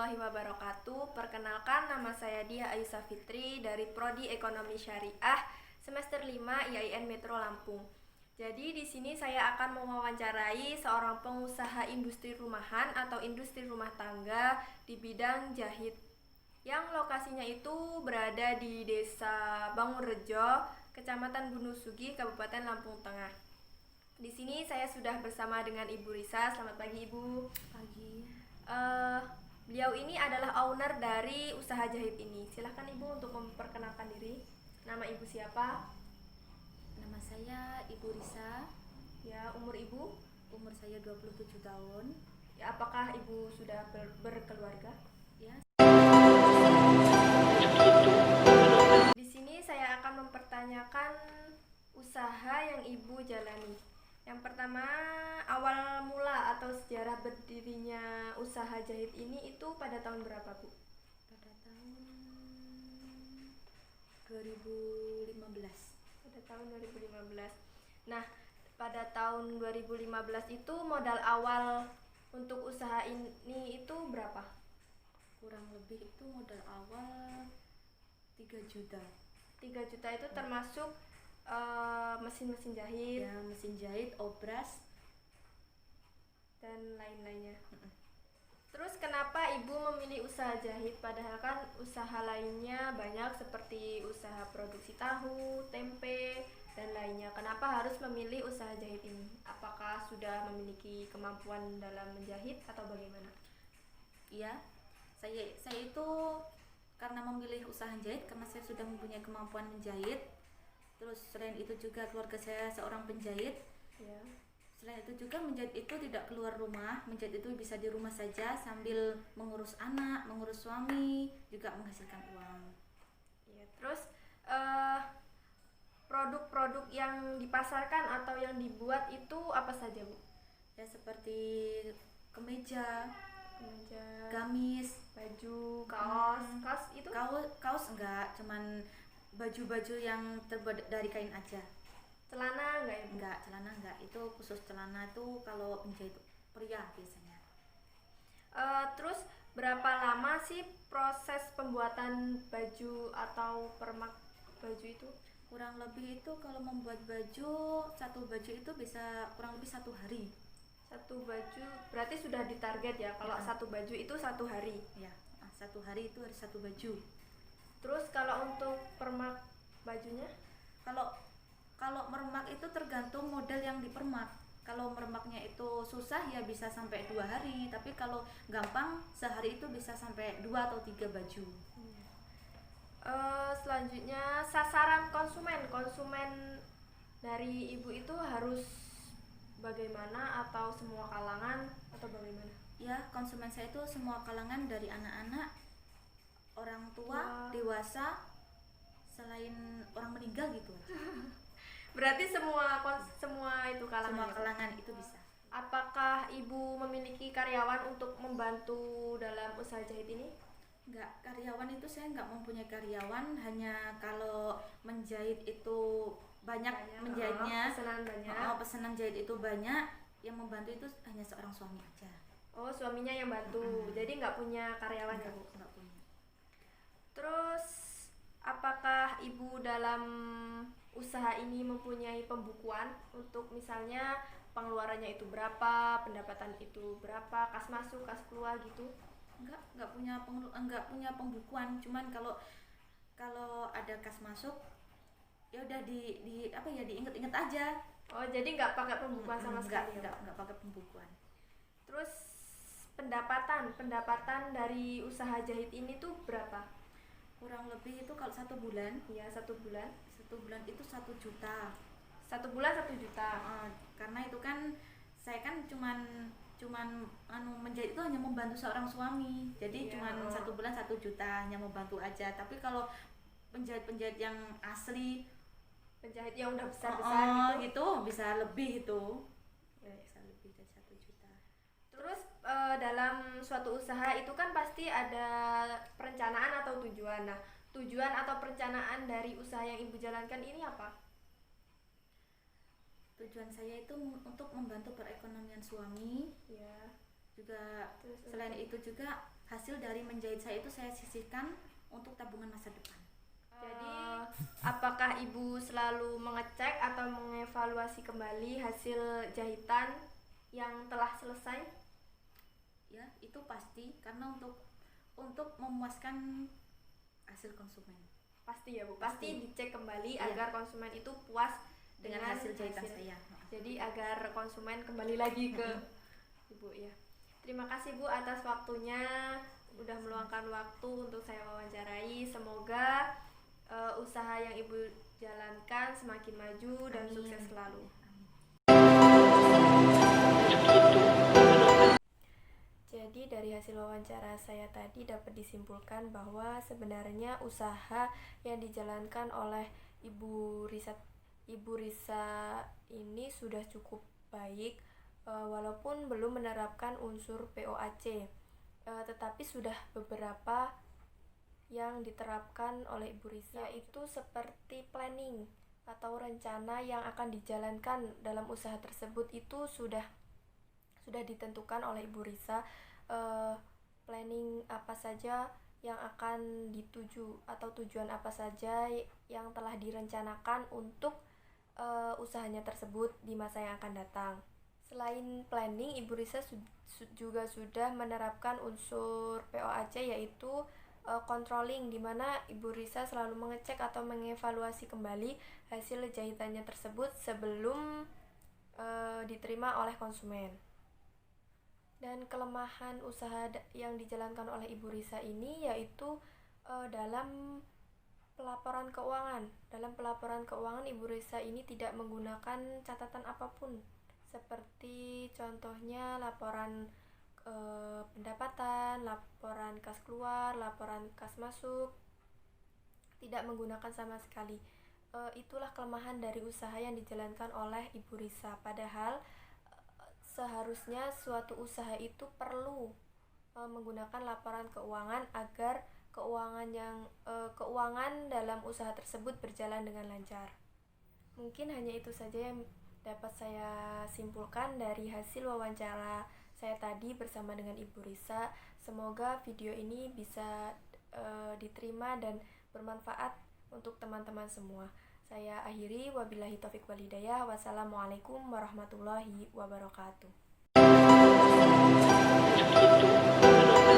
warahmatullahi wabarakatuh. Perkenalkan, nama saya Dia Aisyah Fitri dari Prodi Ekonomi Syariah semester 5 IAIN Metro Lampung. Jadi di sini saya akan mewawancarai seorang pengusaha industri rumahan atau industri rumah tangga di bidang jahit yang lokasinya itu berada di Desa Bangunrejo, Kecamatan Gunung Sugi, Kabupaten Lampung Tengah. Di sini saya sudah bersama dengan Ibu Risa. Selamat pagi, Ibu. Pagi. Beliau ini adalah owner dari usaha jahit ini. Silahkan Ibu untuk memperkenalkan diri. Nama Ibu siapa? Nama saya Ibu Risa. Ya, umur Ibu? Umur saya 27 tahun. Ya, apakah Ibu sudah berkeluarga? Ya. Di sini saya akan mempertanyakan usaha yang Ibu jalani. Yang pertama, awal mula atau sejarah berdirinya usaha jahit ini itu pada tahun berapa, Bu? Pada tahun 2015. Pada tahun 2015. Nah, pada tahun 2015 itu modal awal untuk usaha ini itu berapa? Kurang lebih itu modal awal 3 juta. 3 juta itu termasuk mesin-mesin jahit, Ya, mesin jahit, obras, dan lain-lainnya. Terus kenapa Ibu memilih usaha jahit padahal kan usaha lainnya banyak seperti usaha produksi tahu, tempe, dan lainnya. Kenapa harus memilih usaha jahit ini? Apakah sudah memiliki kemampuan dalam menjahit atau bagaimana? Ya. Saya itu karena memilih usaha jahit karena saya sudah mempunyai kemampuan menjahit. Terus selain itu juga keluarga saya seorang penjahit. Ya. Selain itu juga menjahit itu tidak keluar rumah, menjahit itu bisa di rumah saja sambil mengurus anak, mengurus suami, juga menghasilkan uang. Ya, terus produk-produk yang dipasarkan atau yang dibuat itu apa saja, Bu? Ya, seperti kemeja, Gamis, gamis, baju, kaos. Kaos itu kaos enggak, cuman baju-baju yang terbuat dari kain aja. celana enggak ya, Bu? Enggak, celana enggak. Itu khusus celana itu kalau penjahit pria biasanya. Terus berapa lama sih proses pembuatan baju atau permak baju itu? Kurang lebih itu kalau membuat baju, satu baju itu bisa kurang lebih 1 hari. Satu baju berarti sudah ditarget ya, kalau Ya. satu baju itu 1 hari. Ya, 1 hari itu harus 1 baju. Terus kalau untuk permak bajunya? Kalau meremak itu tergantung model yang dipermak. Kalau meremaknya itu susah ya bisa sampai 2 hari, tapi kalau gampang sehari itu bisa sampai 2 atau 3 baju. Selanjutnya sasaran konsumen dari Ibu itu harus bagaimana, atau semua kalangan atau bagaimana? Ya, konsumen saya itu semua kalangan dari anak-anak, orang tua, Wah. dewasa, selain orang meninggal gitu. Berarti semua itu kalangan. Semua ya, Bu? kalangan itu bisa. Apakah Ibu memiliki karyawan untuk membantu dalam usaha jahit ini? Enggak, karyawan itu saya enggak mempunyai karyawan, hanya kalau menjahit itu banyak menjahitnya. Pesanan banyak. Pesanan jahit itu banyak, yang membantu itu hanya seorang suami aja. Oh, suaminya yang bantu. Jadi nggak punya karyawan ya, Bu? Enggak punya. Terus apakah Ibu dalam usaha ini mempunyai pembukuan untuk misalnya pengeluarannya itu berapa, pendapatan itu berapa, kas masuk, kas keluar gitu? Enggak punya pembukuan, cuman kalau ada kas masuk ya udah diinget-inget aja. Oh, jadi nggak pakai pembukuan sama sekali? Enggak pakai pembukuan. Terus pendapatan dari usaha jahit ini tuh berapa? Kurang lebih itu kalau 1 bulan. Ya, 1 bulan. 1 bulan itu 1 juta. 1 bulan 1 juta. Karena itu kan saya kan cuman menjahit itu hanya membantu seorang suami, jadi cuman 1 bulan 1 juta, hanya membantu aja. Tapi kalau penjahit yang asli, penjahit yang udah besar gitu bisa lebih itu. Ya. Bisa lebih dari 1 juta. Terus dalam suatu usaha itu kan pasti ada perencanaan atau tujuan. Nah, tujuan atau perencanaan dari usaha yang Ibu jalankan ini apa? Tujuan saya itu untuk membantu perekonomian suami. Ya. Juga Terus selain itu juga hasil dari menjahit saya itu saya sisihkan untuk tabungan masa depan. Jadi, apakah Ibu selalu mengecek atau mengevaluasi kembali hasil jahitan yang telah selesai? Ya, itu pasti karena untuk memuaskan hasil konsumen. Pasti ya Bu, pasti dicek kembali Iya. agar konsumen itu puas Dengan hasil jahitan saya. Jadi agar konsumen kembali lagi ke Ibu ya. Terima kasih Bu atas waktunya, udah meluangkan waktu untuk saya wawancarai. Semoga usaha yang Ibu jalankan semakin maju dan Amin. sukses selalu. Jadi dari hasil wawancara saya tadi dapat disimpulkan bahwa sebenarnya usaha yang dijalankan oleh Ibu Risa ini sudah cukup baik, walaupun belum menerapkan unsur POAC, tetapi sudah beberapa yang diterapkan oleh Ibu Risa, yaitu seperti planning atau rencana yang akan dijalankan dalam usaha tersebut itu sudah ditentukan oleh Ibu Risa, planning apa saja yang akan dituju atau tujuan apa saja yang telah direncanakan untuk usahanya tersebut di masa yang akan datang. Selain planning, Ibu Risa juga sudah menerapkan unsur POAC, yaitu controlling, di mana Ibu Risa selalu mengecek atau mengevaluasi kembali hasil jahitannya tersebut sebelum diterima oleh konsumen. Dan kelemahan usaha yang dijalankan oleh Ibu Risa ini yaitu dalam pelaporan keuangan. Dalam pelaporan keuangan, Ibu Risa ini tidak menggunakan catatan apapun, seperti contohnya laporan pendapatan, laporan kas keluar, laporan kas masuk, tidak menggunakan sama sekali. Itulah kelemahan dari usaha yang dijalankan oleh Ibu Risa. Padahal seharusnya suatu usaha itu perlu menggunakan laporan keuangan agar keuangan dalam usaha tersebut berjalan dengan lancar. Mungkin hanya itu saja yang dapat saya simpulkan dari hasil wawancara saya tadi bersama dengan Ibu Risa. Semoga video ini bisa diterima dan bermanfaat untuk teman-teman semua. Saya akhiri, wabillahi taufik wal hidayah. Wassalamualaikum warahmatullahi wabarakatuh.